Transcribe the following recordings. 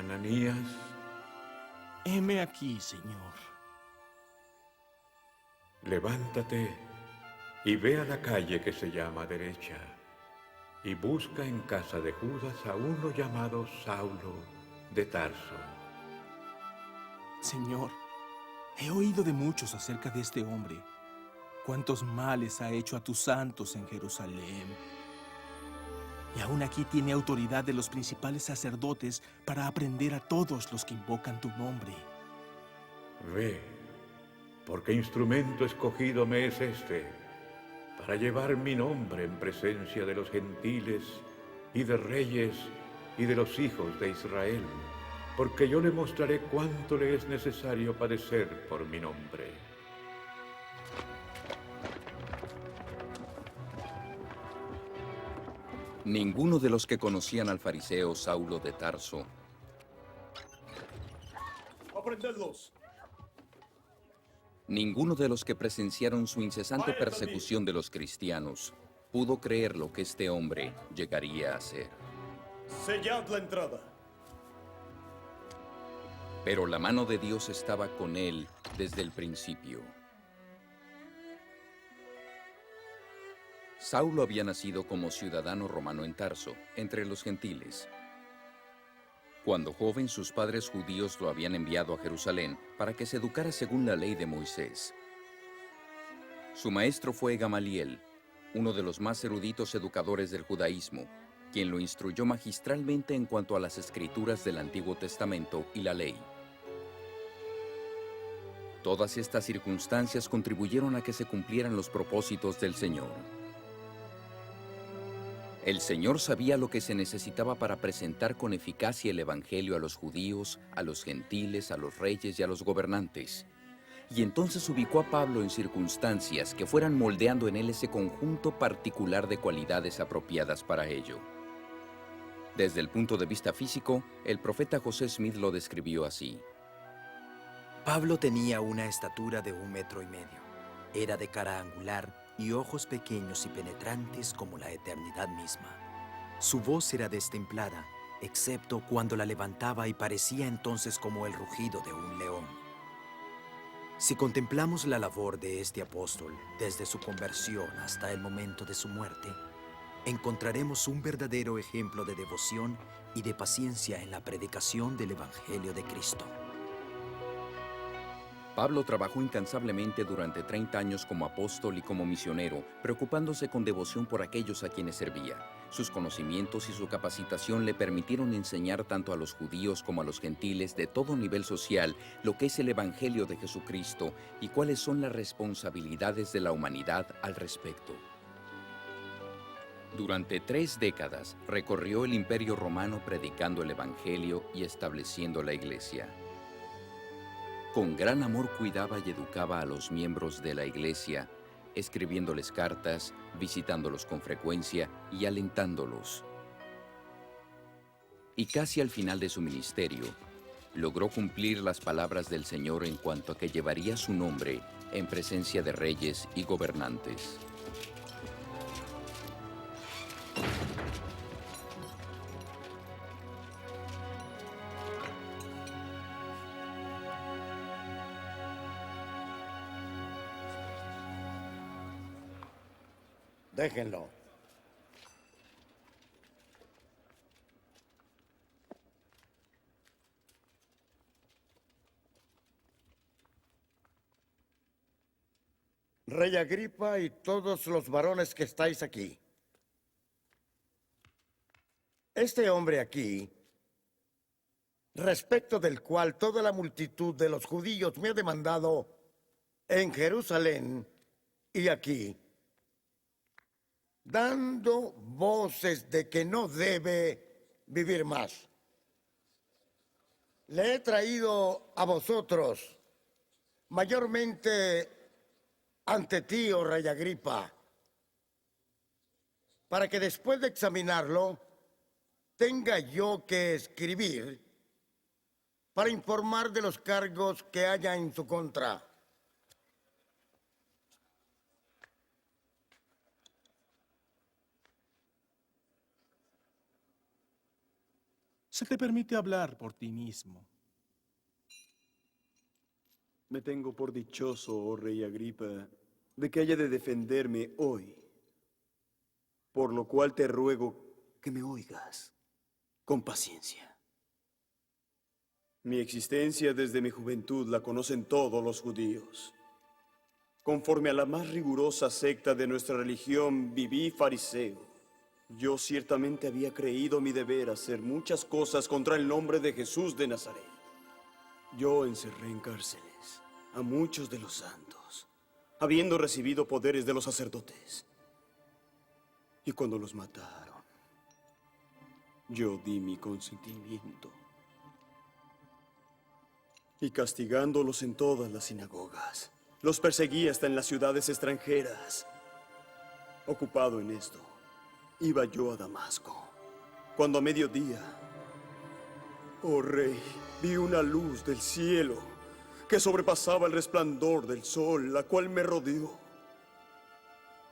Ananías, Heme aquí, Señor. levántate y ve a la calle que se llama Derecha, y busca en casa de Judas a uno llamado Saulo de Tarso. Señor, he oído de muchos acerca de este hombre. Cuántos males ha hecho a tus santos en Jerusalén. Y aún aquí tiene autoridad de los principales sacerdotes para aprender a todos los que invocan tu nombre. Ve, porque instrumento escogido me es este, para llevar mi nombre en presencia de los gentiles y de reyes y de los hijos de Israel, porque yo le mostraré cuánto le es necesario padecer por mi nombre. Ninguno de los que conocían al fariseo Saulo de Tarso, ¡Aprendedlos! ninguno de los que presenciaron su incesante persecución de los cristianos, pudo creer lo que este hombre llegaría a hacer. Sellad la entrada. Pero la mano de Dios estaba con él desde el principio. Saulo había nacido como ciudadano romano en Tarso, entre los gentiles. Cuando joven, sus padres judíos lo habían enviado a Jerusalén para que se educara según la ley de Moisés. Su maestro fue Gamaliel, uno de los más eruditos educadores del judaísmo, quien lo instruyó magistralmente en cuanto a las escrituras del Antiguo Testamento y la ley. Todas estas circunstancias contribuyeron a que se cumplieran los propósitos del Señor. El Señor sabía lo que se necesitaba para presentar con eficacia el Evangelio a los judíos, a los gentiles, a los reyes y a los gobernantes. Y entonces ubicó a Pablo en circunstancias que fueran moldeando en él ese conjunto particular de cualidades apropiadas para ello. Desde el punto de vista físico, el profeta José Smith lo describió así. Pablo tenía una estatura de 1,5 metros. Era de cara angular y ojos pequeños y penetrantes como la eternidad misma. Su voz era destemplada, excepto cuando la levantaba y parecía entonces como el rugido de un león. Si contemplamos la labor de este apóstol desde su conversión hasta el momento de su muerte, encontraremos un verdadero ejemplo de devoción y de paciencia en la predicación del Evangelio de Cristo. Pablo trabajó incansablemente durante 30 años como apóstol y como misionero, preocupándose con devoción por aquellos a quienes servía. Sus conocimientos y su capacitación le permitieron enseñar tanto a los judíos como a los gentiles de todo nivel social lo que es el Evangelio de Jesucristo y cuáles son las responsabilidades de la humanidad al respecto. Durante 3 décadas recorrió el Imperio Romano predicando el Evangelio y estableciendo la Iglesia. Con gran amor cuidaba y educaba a los miembros de la Iglesia, escribiéndoles cartas, visitándolos con frecuencia y alentándolos. Y casi al final de su ministerio, logró cumplir las palabras del Señor en cuanto a que llevaría su nombre en presencia de reyes y gobernantes. Déjenlo. Rey Agripa y todos los varones que estáis aquí. Este hombre aquí, respecto del cual toda la multitud de los judíos me ha demandado en Jerusalén y aquí, dando voces de que no debe vivir más. Le he traído a vosotros, mayormente ante ti, oh Rey Agripa, para que después de examinarlo, tenga yo que escribir para informar de los cargos que haya en su contra. Se te permite hablar por ti mismo. Me tengo por dichoso, oh rey Agripa, de que haya de defenderme hoy, por lo cual te ruego que me oigas con paciencia. Mi existencia desde mi juventud la conocen todos los judíos. Conforme a la más rigurosa secta de nuestra religión, viví fariseo. Yo ciertamente había creído mi deber hacer muchas cosas contra el nombre de Jesús de Nazaret. Yo encerré en cárceles a muchos de los santos, habiendo recibido poderes de los sacerdotes. Y cuando los mataron, yo di mi consentimiento. Y castigándolos en todas las sinagogas, los perseguí hasta en las ciudades extranjeras. Ocupado en esto, iba yo a Damasco, cuando a mediodía, oh rey, vi una luz del cielo que sobrepasaba el resplandor del sol, la cual me rodeó.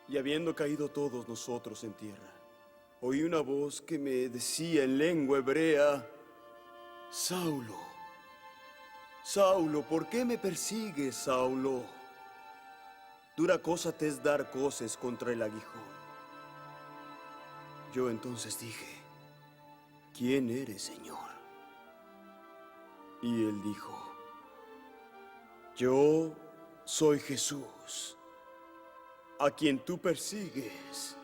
Y habiendo caído todos nosotros en tierra, oí una voz que me decía en lengua hebrea: Saulo, Saulo, ¿por qué me persigues, Saulo? Dura cosa te es dar coces contra el aguijón. Yo entonces dije: ¿quién eres, Señor? Y él dijo: yo soy Jesús, a quien tú persigues.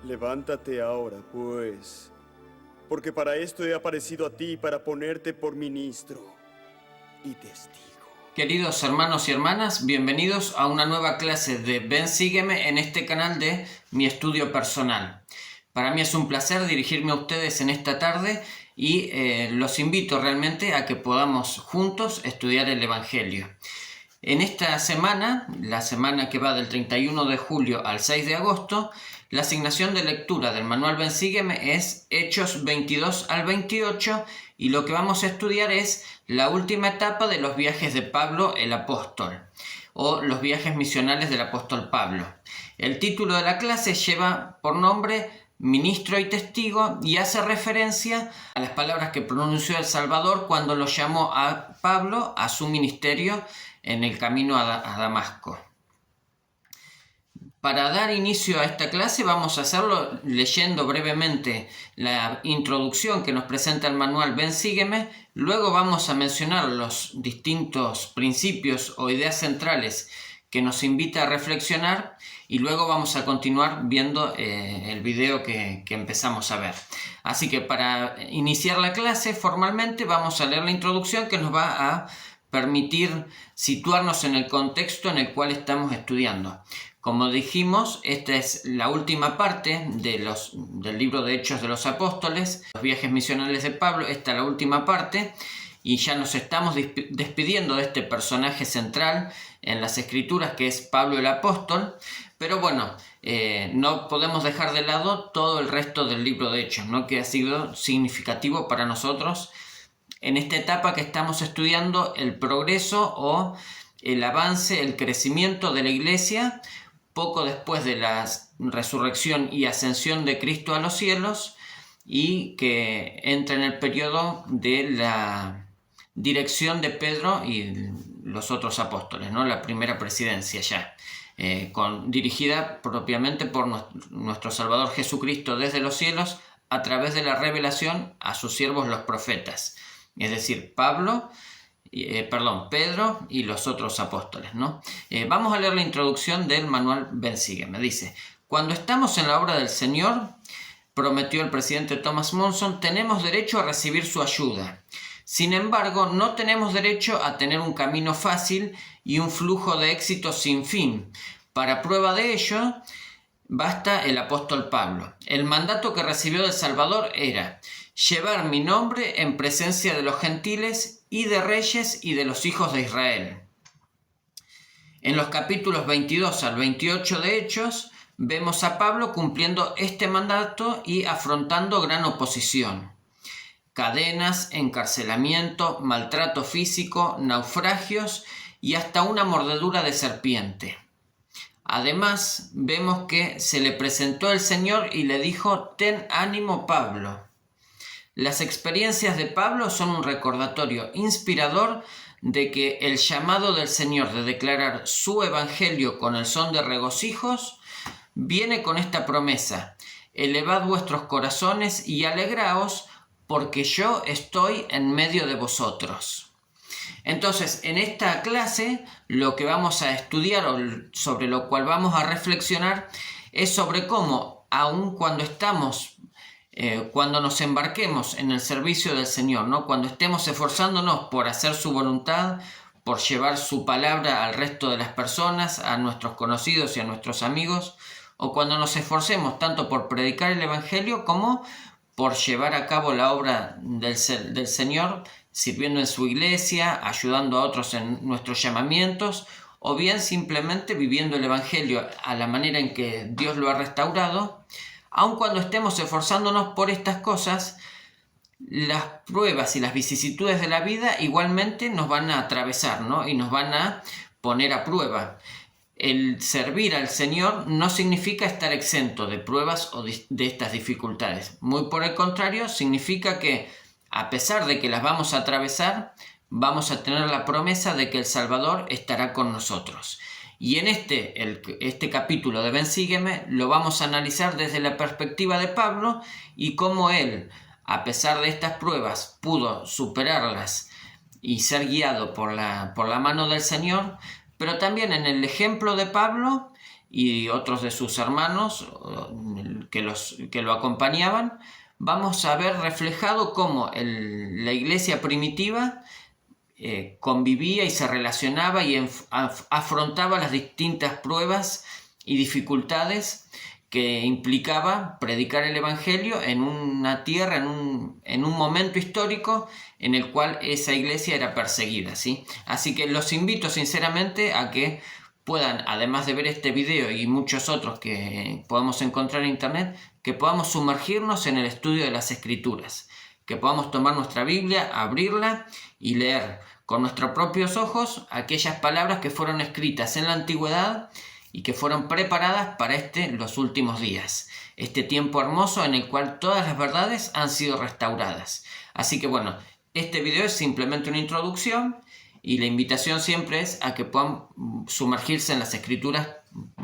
Levántate ahora, pues, porque para esto he aparecido a ti, para ponerte por ministro y testigo. Queridos hermanos y hermanas, bienvenidos a una nueva clase de Ven Sígueme en este canal de Mi Estudio Personal. Para mí es un placer dirigirme a ustedes en esta tarde y los invito realmente a que podamos juntos estudiar el Evangelio. En esta semana, la semana que va del 31 de julio al 6 de agosto, la asignación de lectura del manual Ven Sígueme es Hechos 22 al 28 y lo que vamos a estudiar es la última etapa de los viajes de Pablo el apóstol o los viajes misionales del apóstol Pablo. El título de la clase lleva por nombre Ministro y Testigo y hace referencia a las palabras que pronunció el Salvador cuando lo llamó a Pablo a su ministerio en el camino a Damasco. Para dar inicio a esta clase vamos a hacerlo leyendo brevemente la introducción que nos presenta el manual Ven Sígueme, luego vamos a mencionar los distintos principios o ideas centrales que nos invita a reflexionar y luego vamos a continuar viendo el video que empezamos a ver. Así que para iniciar la clase formalmente vamos a leer la introducción que nos va a permitir situarnos en el contexto en el cual estamos estudiando. Como dijimos, esta es la última parte del libro de Hechos de los Apóstoles, los viajes misionales de Pablo, esta es la última parte y ya nos estamos despidiendo de este personaje central en las Escrituras que es Pablo el Apóstol, pero bueno, no podemos dejar de lado todo el resto del libro de Hechos, ¿no? Que ha sido significativo para nosotros en esta etapa que estamos estudiando el progreso o el avance, el crecimiento de la Iglesia poco después de la resurrección y ascensión de Cristo a los cielos y que entra en el periodo de la dirección de Pedro y los otros apóstoles, ¿no? La primera presidencia ya, dirigida propiamente por nuestro Salvador Jesucristo desde los cielos a través de la revelación a sus siervos los profetas, es decir, Pedro y los otros apóstoles, ¿no? Vamos a leer la introducción del manual Ven Sígueme. Dice: cuando estamos en la obra del Señor, prometió el presidente Thomas Monson, tenemos derecho a recibir su ayuda. Sin embargo, no tenemos derecho a tener un camino fácil y un flujo de éxito sin fin. Para prueba de ello, basta el apóstol Pablo. El mandato que recibió del Salvador era llevar mi nombre en presencia de los gentiles y de reyes y de los hijos de Israel. En los capítulos 22 al 28 de Hechos, vemos a Pablo cumpliendo este mandato y afrontando gran oposición. Cadenas, encarcelamiento, maltrato físico, naufragios y hasta una mordedura de serpiente. Además, vemos que se le presentó el Señor y le dijo: «Ten ánimo, Pablo». Las experiencias de Pablo son un recordatorio inspirador de que el llamado del Señor de declarar su evangelio con el son de regocijos viene con esta promesa: «Elevad vuestros corazones y alegraos, porque yo estoy en medio de vosotros». Entonces, en esta clase, lo que vamos a estudiar o sobre lo cual vamos a reflexionar es sobre cómo, aun cuando cuando nos embarquemos en el servicio del Señor, ¿no? Cuando estemos esforzándonos por hacer su voluntad, por llevar su palabra al resto de las personas, a nuestros conocidos y a nuestros amigos, o cuando nos esforcemos tanto por predicar el Evangelio como por llevar a cabo la obra del Señor, sirviendo en su iglesia, ayudando a otros en nuestros llamamientos, o bien simplemente viviendo el Evangelio a la manera en que Dios lo ha restaurado. Aun cuando estemos esforzándonos por estas cosas, las pruebas y las vicisitudes de la vida igualmente nos van a atravesar, ¿no? Y nos van a poner a prueba. El servir al Señor no significa estar exento de pruebas o de estas dificultades. Muy por el contrario, significa que, a pesar de que las vamos a atravesar, vamos a tener la promesa de que el Salvador estará con nosotros. Y en este capítulo de Ven, sígueme, lo vamos a analizar desde la perspectiva de Pablo y cómo él, a pesar de estas pruebas, pudo superarlas y ser guiado por la mano del Señor, pero también en el ejemplo de Pablo y otros de sus hermanos que lo acompañaban, vamos a ver reflejado cómo la iglesia primitiva convivía y se relacionaba y afrontaba las distintas pruebas y dificultades que implicaba predicar el Evangelio en una tierra, en un momento histórico en el cual esa iglesia era perseguida, ¿sí? Así que los invito sinceramente a que puedan, además de ver este video y muchos otros que podemos encontrar en internet, que podamos sumergirnos en el estudio de las Escrituras, que podamos tomar nuestra Biblia, abrirla y leer con nuestros propios ojos aquellas palabras que fueron escritas en la antigüedad y que fueron preparadas para los últimos días, este tiempo hermoso en el cual todas las verdades han sido restauradas. Así que bueno, este video es simplemente una introducción y la invitación siempre es a que puedan sumergirse en las Escrituras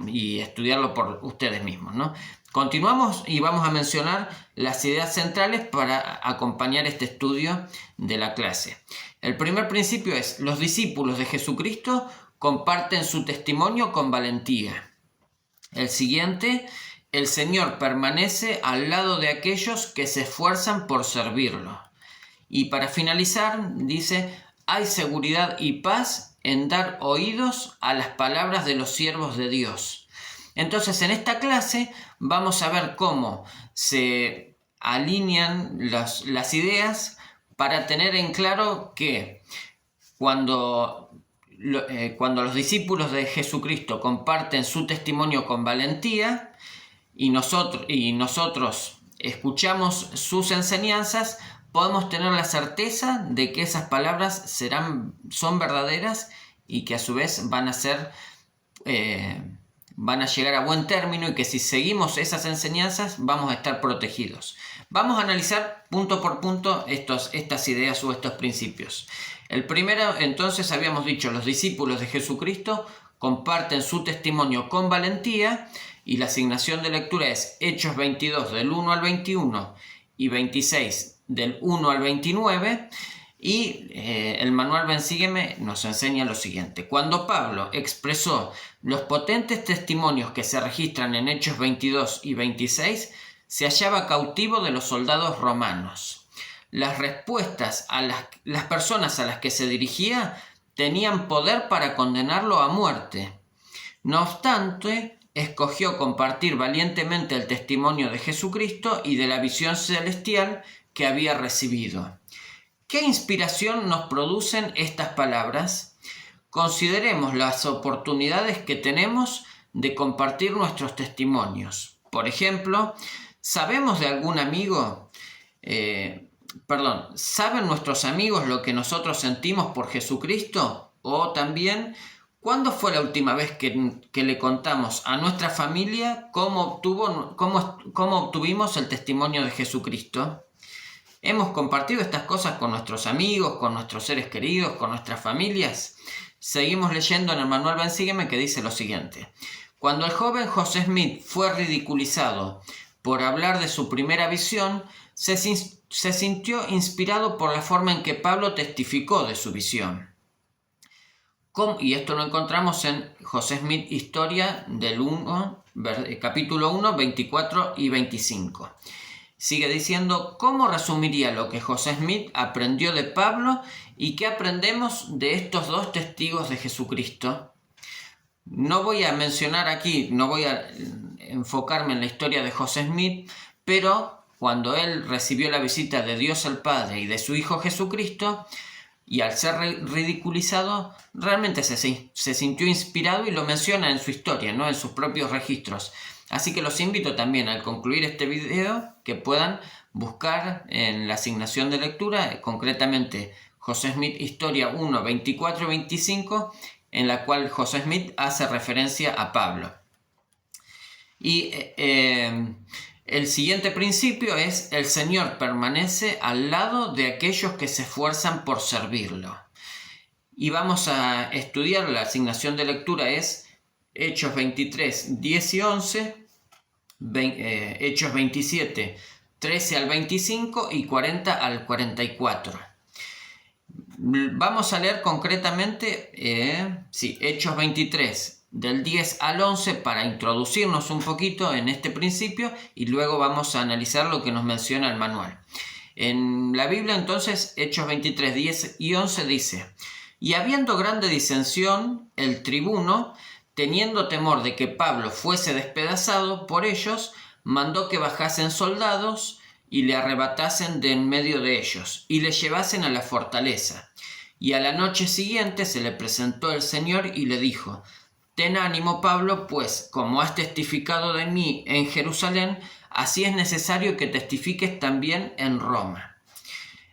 y estudiarlo por ustedes mismos, ¿no? Continuamos y vamos a mencionar las ideas centrales para acompañar este estudio de la clase. El primer principio es: los discípulos de Jesucristo comparten su testimonio con valentía. El siguiente: el Señor permanece al lado de aquellos que se esfuerzan por servirlo. Y para finalizar, dice: hay seguridad y paz en dar oídos a las palabras de los siervos de Dios. Entonces, en esta clase vamos a ver cómo se alinean las ideas para tener en claro que cuando los discípulos de Jesucristo comparten su testimonio con valentía y nosotros escuchamos sus enseñanzas, podemos tener la certeza de que esas palabras son verdaderas y que a su vez van a llegar a buen término, y que si seguimos esas enseñanzas vamos a estar protegidos. Vamos a analizar punto por punto estas ideas o estos principios. El primero, entonces, habíamos dicho: los discípulos de Jesucristo comparten su testimonio con valentía, y la asignación de lectura es Hechos 22 del 1 al 21 y 26 del 1 al 29. Y el manual Ven, sígueme nos enseña lo siguiente: cuando Pablo expresó los potentes testimonios que se registran en Hechos 22 y 26, se hallaba cautivo de los soldados romanos. Las respuestas a las personas a las que se dirigía tenían poder para condenarlo a muerte. No obstante, escogió compartir valientemente el testimonio de Jesucristo y de la visión celestial que había recibido. ¿Qué inspiración nos producen estas palabras? Consideremos las oportunidades que tenemos de compartir nuestros testimonios. Por ejemplo, ¿sabemos de algún amigo? ¿Saben nuestros amigos lo que nosotros sentimos por Jesucristo? O también, ¿Cuándo fue la última vez que le contamos a nuestra familia cómo obtuvimos el testimonio de Jesucristo? ¿Hemos compartido estas cosas con nuestros amigos, con nuestros seres queridos, con nuestras familias? Seguimos leyendo en el manual Ven Sígueme, que dice lo siguiente. Cuando el joven José Smith fue ridiculizado por hablar de su primera visión, se sintió inspirado por la forma en que Pablo testificó de su visión. Y esto lo encontramos en José Smith, Historia del capítulo 1, 24 y 25. Sigue diciendo, ¿cómo resumiría lo que José Smith aprendió de Pablo y qué aprendemos de estos dos testigos de Jesucristo? No voy a mencionar aquí, no voy a enfocarme en la historia de José Smith, pero cuando él recibió la visita de Dios el Padre y de su Hijo Jesucristo, y al ser ridiculizado, realmente se sintió inspirado y lo menciona en su historia, ¿no? En sus propios registros. Así que los invito también al concluir este video que puedan buscar en la asignación de lectura, concretamente José Smith Historia 1, 24 y 25, en la cual José Smith hace referencia a Pablo. Y el siguiente principio es: el Señor permanece al lado de aquellos que se esfuerzan por servirlo. Y vamos a estudiar, la asignación de lectura es Hechos 23, 10 y 11, Hechos 27, 13 al 25 y 40 al 44. Vamos a leer concretamente Hechos 23, del 10 al 11 para introducirnos un poquito en este principio y luego vamos a analizar lo que nos menciona el manual. En la Biblia entonces, Hechos 23, 10 y 11 dice: y habiendo grande disensión, el tribuno, teniendo temor de que Pablo fuese despedazado por ellos, mandó que bajasen soldados y le arrebatasen de en medio de ellos y le llevasen a la fortaleza. Y a la noche siguiente se le presentó el Señor y le dijo: ten ánimo, Pablo, pues como has testificado de mí en Jerusalén, así es necesario que testifiques también en Roma.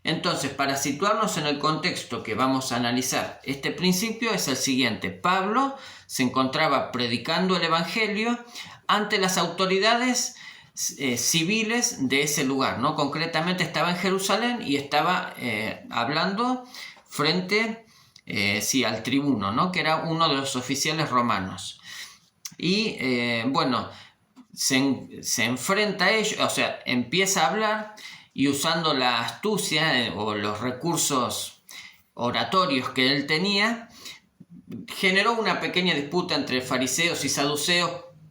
Entonces, para situarnos en el contexto que vamos a analizar, este principio es el siguiente. Pablo se encontraba predicando el Evangelio ante las autoridades civiles de ese lugar, ¿no? Concretamente estaba en Jerusalén y estaba hablando frente al tribuno, ¿no? Que era uno de los oficiales romanos. Y se enfrenta a ellos, o sea, empieza a hablar y usando la astucia o los recursos oratorios que él tenía, generó una pequeña disputa entre fariseos y saduceos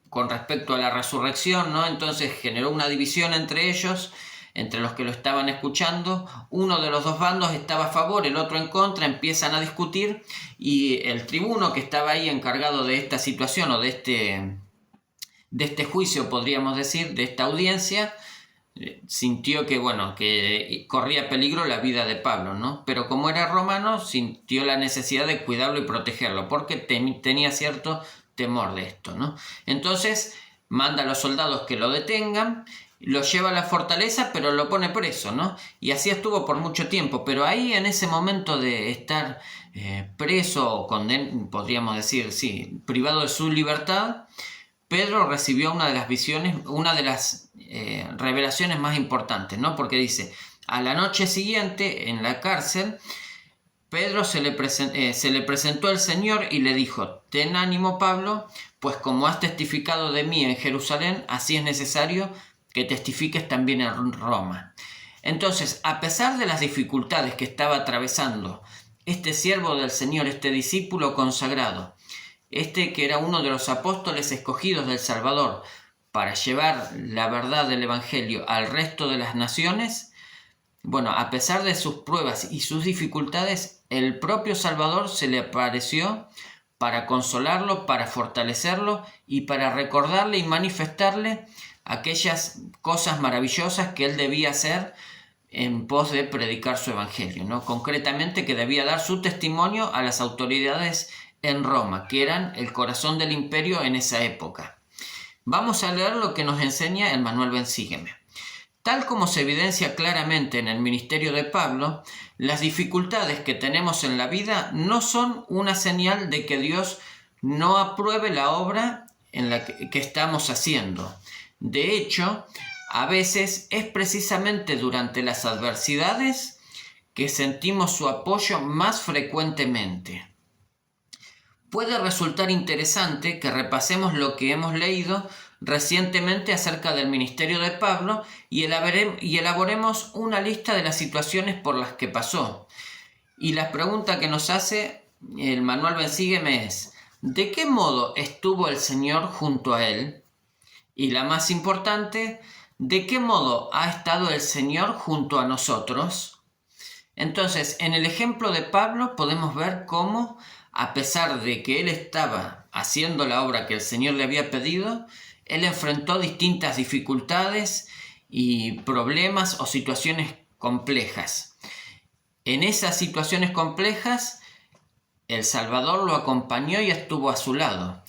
con respecto a la resurrección, ¿no? Entonces generó una división entre ellos, entre los que lo estaban escuchando. Uno de los dos bandos estaba a favor, el otro en contra, empiezan a discutir y el tribuno que estaba ahí encargado de esta situación o de este juicio, podríamos decir, de esta audiencia, sintió que corría peligro la vida de Pablo, ¿no? Pero como era romano, sintió la necesidad de cuidarlo y protegerlo, porque tenía cierto temor de esto, ¿no? Entonces manda a los soldados que lo detengan, lo lleva a la fortaleza, pero lo pone preso, ¿no? Y así estuvo por mucho tiempo, pero ahí en ese momento de estar preso o podríamos decir, sí, privado de su libertad, Pedro recibió una de las visiones, una de las revelaciones más importantes, ¿no? Porque dice: a la noche siguiente en la cárcel, Pedro se le presentó el Señor y le dijo: ten ánimo, Pablo, pues como has testificado de mí en Jerusalén, así es necesario que testifiques también en Roma. Entonces, a pesar de las dificultades que estaba atravesando este siervo del Señor, este discípulo consagrado, que era uno de los apóstoles escogidos del Salvador para llevar la verdad del Evangelio al resto de las naciones, a pesar de sus pruebas y sus dificultades, el propio Salvador se le apareció para consolarlo, para fortalecerlo y para recordarle y manifestarle aquellas cosas maravillosas que él debía hacer en pos de predicar su Evangelio, ¿no? Concretamente que debía dar su testimonio a las autoridades en Roma, que eran el corazón del imperio en esa época. Vamos a leer lo que nos enseña el manual Ven Sígueme. Tal como se evidencia claramente en el ministerio de Pablo, las dificultades que tenemos en la vida no son una señal de que Dios no apruebe la obra en la que estamos haciendo. De hecho, a veces es precisamente durante las adversidades que sentimos su apoyo más frecuentemente. Puede resultar interesante que repasemos lo que hemos leído recientemente acerca del ministerio de Pablo y elaboremos una lista de las situaciones por las que pasó. Y la pregunta que nos hace el manual Ven Sígueme es: ¿de qué modo estuvo el Señor junto a él? Y la más importante, ¿de qué modo ha estado el Señor junto a nosotros? Entonces, en el ejemplo de Pablo podemos ver cómo, a pesar de que él estaba haciendo la obra que el Señor le había pedido, él enfrentó distintas dificultades y problemas o situaciones complejas. En esas situaciones complejas, el Salvador lo acompañó y estuvo a su lado.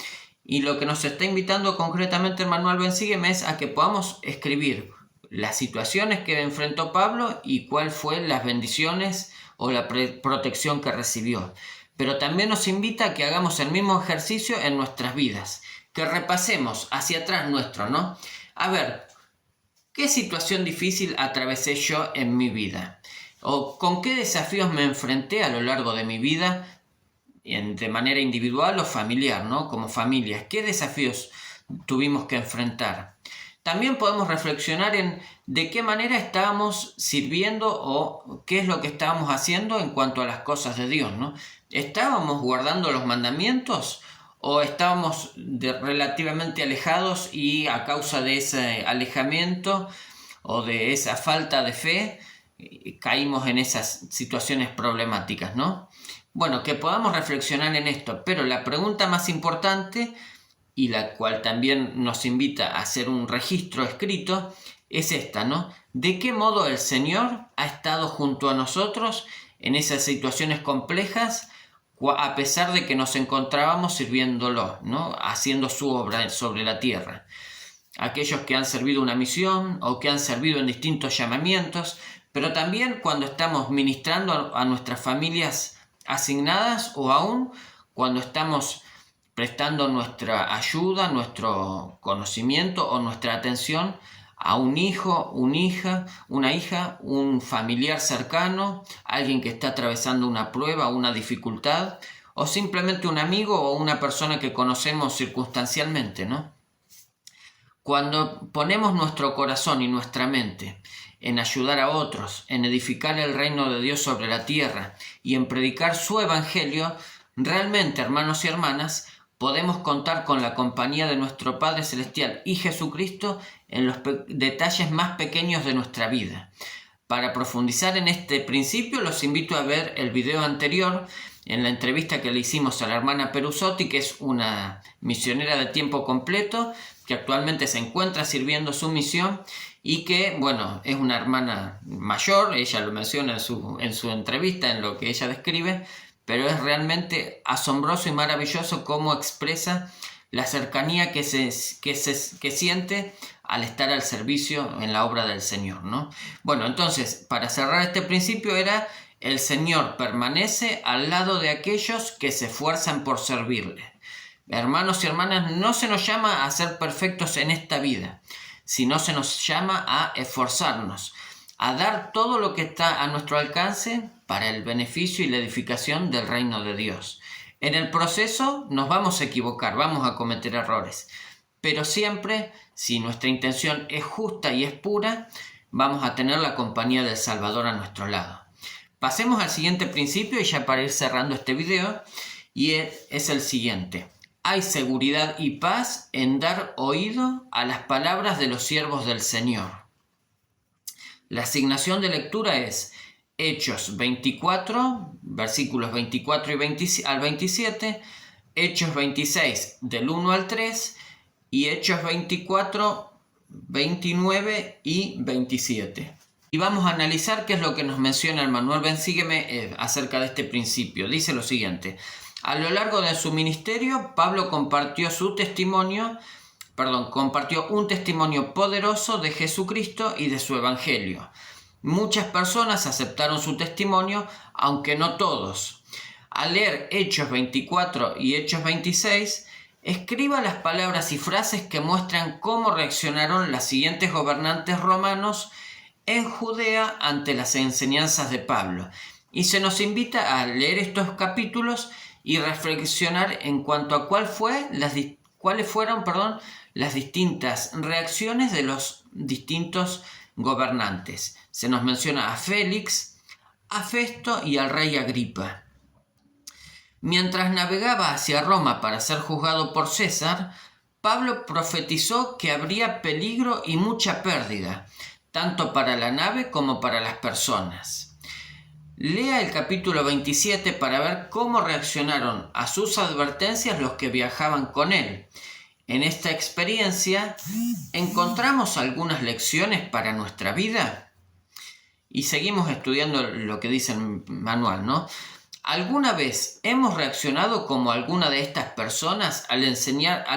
Y lo que nos está invitando concretamente el manual Ven Sígueme es a que podamos escribir las situaciones que enfrentó Pablo y cuál fue las bendiciones o la protección que recibió. Pero también nos invita a que hagamos el mismo ejercicio en nuestras vidas, que repasemos hacia atrás nuestro, ¿no? A ver, ¿qué situación difícil atravesé yo en mi vida? ¿O con qué desafíos me enfrenté a lo largo de mi vida, de manera individual o familiar, ¿no? Como familias, ¿qué desafíos tuvimos que enfrentar? También podemos reflexionar en de qué manera estábamos sirviendo o qué es lo que estábamos haciendo en cuanto a las cosas de Dios, ¿no? ¿Estábamos guardando los mandamientos o estábamos relativamente alejados y a causa de ese alejamiento o de esa falta de fe caímos en esas situaciones problemáticas, ¿no? Bueno, que podamos reflexionar en esto, pero la pregunta más importante y la cual también nos invita a hacer un registro escrito es esta, ¿no? ¿De qué modo el Señor ha estado junto a nosotros en esas situaciones complejas, a pesar de que nos encontrábamos sirviéndolo, ¿no? Haciendo su obra sobre la tierra? Aquellos que han servido una misión o que han servido en distintos llamamientos, pero también cuando estamos ministrando a nuestras familias asignadas o aún cuando estamos prestando nuestra ayuda, nuestro conocimiento o nuestra atención a un hijo, una hija, un familiar cercano, alguien que está atravesando una prueba, una dificultad, o simplemente un amigo o una persona que conocemos circunstancialmente, ¿no? Cuando ponemos nuestro corazón y nuestra mente en ayudar a otros, en edificar el reino de Dios sobre la tierra y en predicar su evangelio, realmente, hermanos y hermanas, podemos contar con la compañía de nuestro Padre Celestial y Jesucristo en los detalles más pequeños de nuestra vida. Para profundizar en este principio, los invito a ver el video anterior en la entrevista que le hicimos a la hermana Perusotti, que es una misionera de tiempo completo, que actualmente se encuentra sirviendo su misión y que, bueno, es una hermana mayor, ella lo menciona en su entrevista, en lo que ella describe, pero es realmente asombroso y maravilloso cómo expresa la cercanía que siente al estar al servicio en la obra del Señor, ¿no? Bueno, entonces, para cerrar este principio era: el Señor permanece al lado de aquellos que se esfuerzan por servirle. Hermanos y hermanas, no se nos llama a ser perfectos en esta vida, sino se nos llama a esforzarnos, a dar todo lo que está a nuestro alcance para el beneficio y la edificación del reino de Dios. En el proceso nos vamos a equivocar, vamos a cometer errores, pero siempre, si nuestra intención es justa y es pura, vamos a tener la compañía del Salvador a nuestro lado. Pasemos al siguiente principio y ya para ir cerrando este video, y es el siguiente. Hay seguridad y paz en dar oído a las palabras de los siervos del Señor. La asignación de lectura es Hechos 24, versículos 24 al 27, Hechos 26, del 1 al 3, y Hechos 24, 29 y 27. Y vamos a analizar qué es lo que nos menciona el manual Ven Sígueme acerca de este principio. Dice lo siguiente: a lo largo de su ministerio, Pablo compartió un testimonio poderoso de Jesucristo y de su evangelio. Muchas personas aceptaron su testimonio, aunque no todos. al leer Hechos 24 y Hechos 26, escriba las palabras y frases que muestran cómo reaccionaron los siguientes gobernantes romanos en Judea ante las enseñanzas de Pablo. Y se nos invita a leer estos capítulos y reflexionar en cuanto a cuáles fueron las distintas reacciones de los distintos gobernantes. Se nos menciona a Félix, a Festo y al rey Agripa. Mientras navegaba hacia Roma para ser juzgado por César, Pablo profetizó que habría peligro y mucha pérdida, tanto para la nave como para las personas. Lea el capítulo 27 para ver cómo reaccionaron a sus advertencias los que viajaban con él. En esta experiencia, ¿encontramos algunas lecciones para nuestra vida? Y seguimos estudiando lo que dice el manual, ¿no? ¿Alguna vez hemos reaccionado como alguna de estas personas al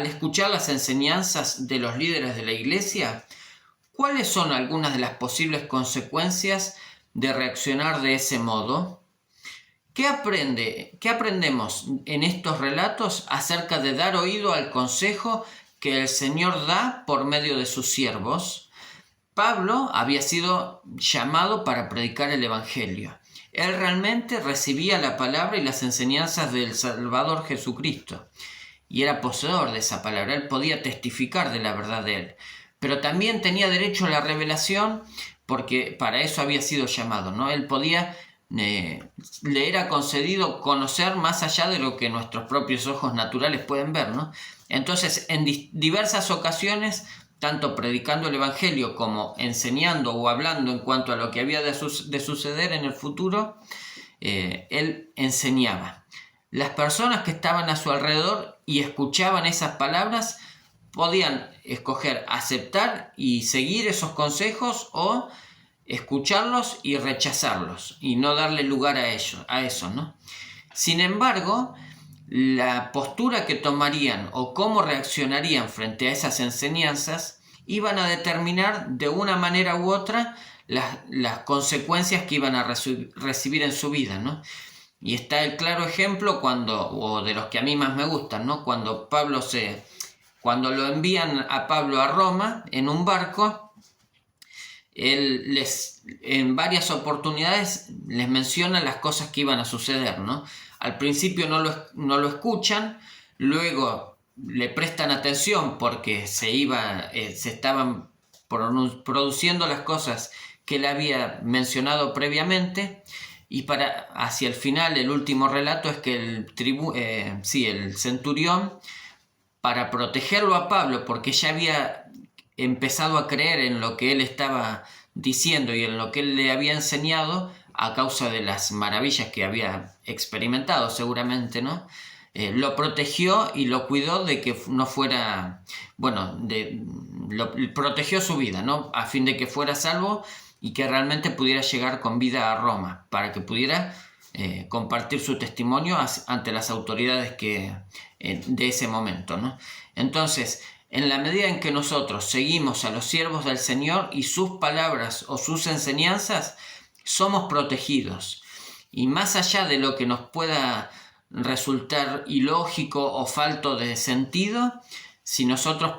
escuchar las enseñanzas de los líderes de la iglesia? ¿Cuáles son algunas de las posibles consecuencias de reaccionar de ese modo? ¿Qué aprendemos en estos relatos acerca de dar oído al consejo que el Señor da por medio de sus siervos? Pablo había sido llamado para predicar el Evangelio. Él realmente recibía la palabra y las enseñanzas del Salvador Jesucristo. Y era poseedor de esa palabra. Él podía testificar de la verdad de él. Pero también tenía derecho a la revelación porque para eso había sido llamado, ¿no? Él podía, le era concedido conocer más allá de lo que nuestros propios ojos naturales pueden ver, ¿no? Entonces, en diversas ocasiones, tanto predicando el Evangelio como enseñando o hablando en cuanto a lo que había de suceder en el futuro, él enseñaba. Las personas que estaban a su alrededor y escuchaban esas palabras podían escoger aceptar y seguir esos consejos o escucharlos y rechazarlos y no darle lugar a eso, ¿no? Sin embargo, la postura que tomarían o cómo reaccionarían frente a esas enseñanzas iban a determinar de una manera u otra las consecuencias que iban a recibir en su vida, ¿no? Y está el claro ejemplo o de los que a mí más me gustan, ¿no? Cuando lo envían a Pablo a Roma en un barco, él en varias oportunidades les menciona las cosas que iban a suceder, ¿no? Al principio no lo escuchan, luego le prestan atención porque se estaban produciendo las cosas que él había mencionado previamente, y hacia el final, el último relato es que el centurión, para protegerlo a Pablo, porque ya había empezado a creer en lo que él estaba diciendo y en lo que él le había enseñado a causa de las maravillas que había experimentado seguramente, ¿no? Lo protegió y lo cuidó de que no fuera, protegió su vida, ¿no? A fin de que fuera salvo y que realmente pudiera llegar con vida a Roma, para que pudiera compartir su testimonio ante las autoridades de ese momento, ¿no? Entonces, en la medida en que nosotros seguimos a los siervos del Señor y sus palabras o sus enseñanzas, somos protegidos. Y más allá de lo que nos pueda resultar ilógico o falto de sentido, si nosotros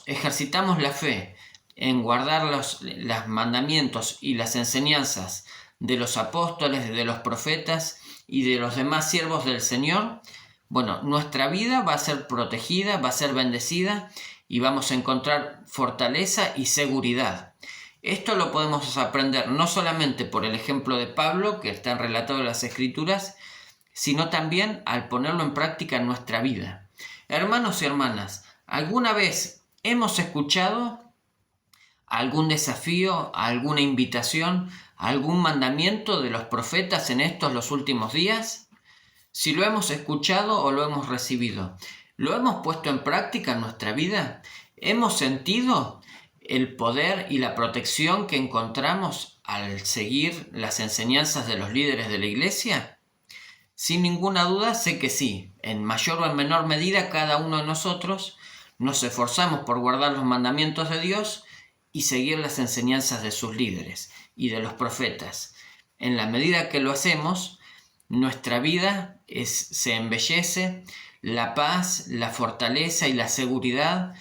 ejercitamos la fe en guardar los mandamientos y las enseñanzas de los apóstoles, de los profetas y de los demás siervos del Señor, nuestra vida va a ser protegida, va a ser bendecida y vamos a encontrar fortaleza y seguridad. Esto lo podemos aprender no solamente por el ejemplo de Pablo, que está relatado en las Escrituras, sino también al ponerlo en práctica en nuestra vida. Hermanos y hermanas, ¿alguna vez hemos escuchado algún desafío, alguna invitación, algún mandamiento de los profetas en los últimos días? Si lo hemos escuchado o lo hemos recibido, ¿lo hemos puesto en práctica en nuestra vida? ¿Hemos sentido el poder y la protección que encontramos al seguir las enseñanzas de los líderes de la iglesia? Sin ninguna duda sé que sí. En mayor o en menor medida cada uno de nosotros nos esforzamos por guardar los mandamientos de Dios y seguir las enseñanzas de sus líderes y de los profetas. En la medida que lo hacemos, nuestra vida se embellece, la paz, la fortaleza y la seguridad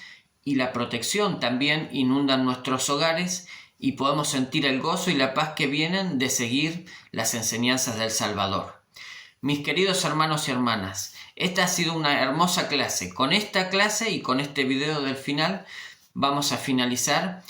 y la protección también inundan nuestros hogares y podemos sentir el gozo y la paz que vienen de seguir las enseñanzas del Salvador. Mis queridos hermanos y hermanas, esta ha sido una hermosa clase. Con esta clase y con este video del final vamos a finalizar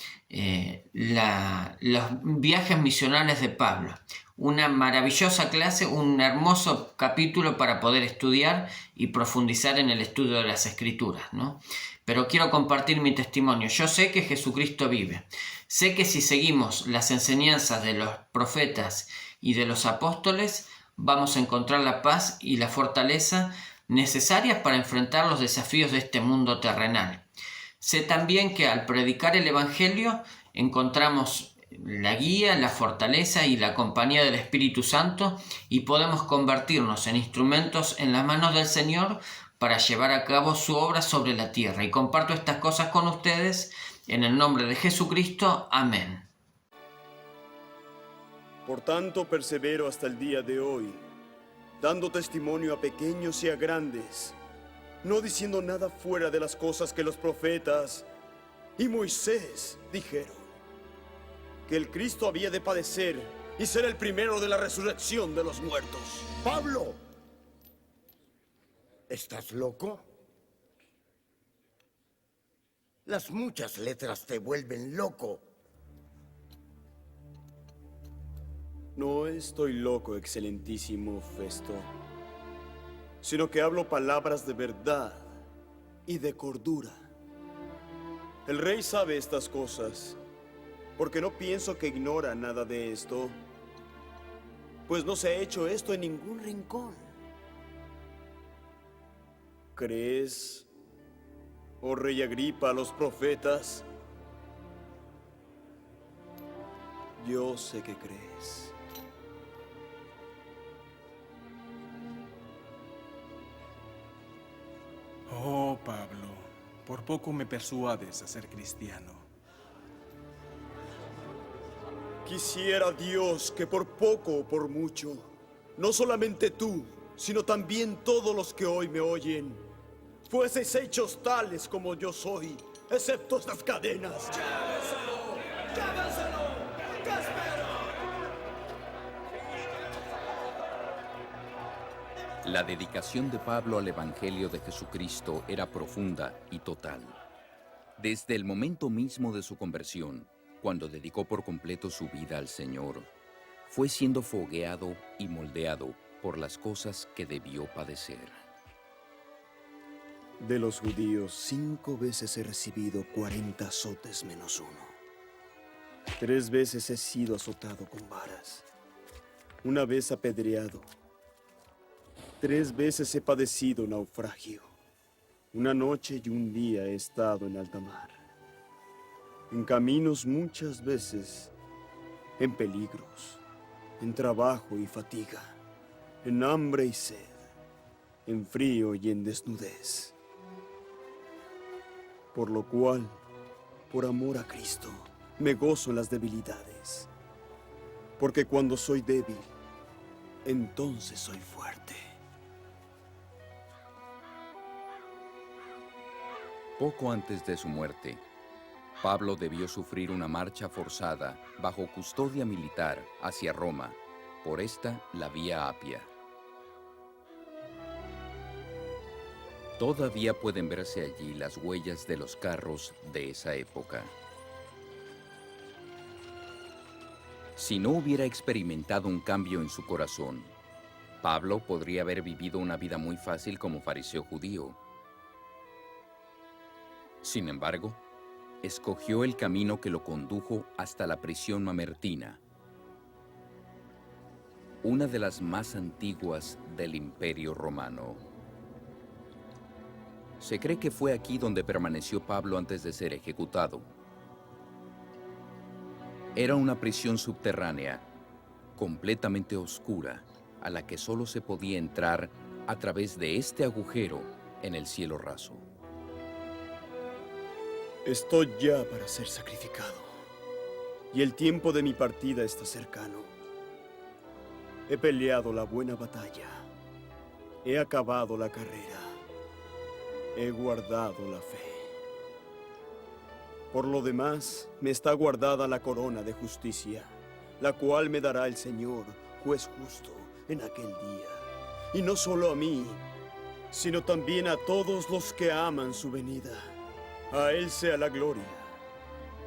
los viajes misionales de Pablo. Una maravillosa clase, un hermoso capítulo para poder estudiar y profundizar en el estudio de las Escrituras, ¿no? Pero quiero compartir mi testimonio. Yo sé que Jesucristo vive. Sé que si seguimos las enseñanzas de los profetas y de los apóstoles, vamos a encontrar la paz y la fortaleza necesarias para enfrentar los desafíos de este mundo terrenal. Sé también que al predicar el Evangelio encontramos la guía, la fortaleza y la compañía del Espíritu Santo y podemos convertirnos en instrumentos en las manos del Señor para llevar a cabo su obra sobre la tierra. Y comparto estas cosas con ustedes en el nombre de Jesucristo. Amén. Por tanto, persevero hasta el día de hoy, dando testimonio a pequeños y a grandes, no diciendo nada fuera de las cosas que los profetas y Moisés dijeron, que el Cristo había de padecer y ser el primero de la resurrección de los muertos. Pablo, ¿estás loco? Las muchas letras te vuelven loco. No estoy loco, excelentísimo Festo, sino que hablo palabras de verdad y de cordura. El rey sabe estas cosas, porque no pienso que ignora nada de esto, pues no se ha hecho esto en ningún rincón. ¿Crees, oh rey Agripa, a los profetas? Yo sé que crees. Oh, Pablo, por poco me persuades a ser cristiano. Quisiera Dios que por poco o por mucho, no solamente tú, sino también todos los que hoy me oyen, fueseis hechos tales como yo soy, excepto estas cadenas. ¡Llévenselo! ¿Qué esperan? La dedicación de Pablo al Evangelio de Jesucristo era profunda y total. Desde el momento mismo de su conversión, cuando dedicó por completo su vida al Señor, fue siendo fogueado y moldeado por las cosas que debió padecer. De los judíos 5 veces he recibido 40 azotes menos 1. 3 veces he sido azotado con varas. 1 vez apedreado. 3 veces he padecido naufragio. 1 noche y 1 día he estado en alta mar. En caminos muchas veces, en peligros, en trabajo y fatiga, en hambre y sed, en frío y en desnudez. Por lo cual, por amor a Cristo, me gozo en las debilidades, porque cuando soy débil, entonces soy fuerte. Poco antes de su muerte, Pablo debió sufrir una marcha forzada bajo custodia militar hacia Roma, por esta la Vía Apia. Todavía pueden verse allí las huellas de los carros de esa época. Si no hubiera experimentado un cambio en su corazón, Pablo podría haber vivido una vida muy fácil como fariseo judío. Sin embargo, escogió el camino que lo condujo hasta la prisión mamertina, una de las más antiguas del Imperio Romano. Se cree que fue aquí donde permaneció Pablo antes de ser ejecutado. Era una prisión subterránea, completamente oscura, a la que solo se podía entrar a través de este agujero en el cielo raso. Estoy ya para ser sacrificado, y el tiempo de mi partida está cercano. He peleado la buena batalla. He acabado la carrera. He guardado la fe. Por lo demás, me está guardada la corona de justicia, la cual me dará el Señor, juez justo, en aquel día. Y no solo a mí, sino también a todos los que aman su venida. A Él sea la gloria,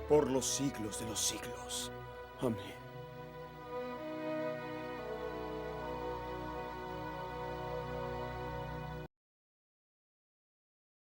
por los siglos de los siglos. Amén.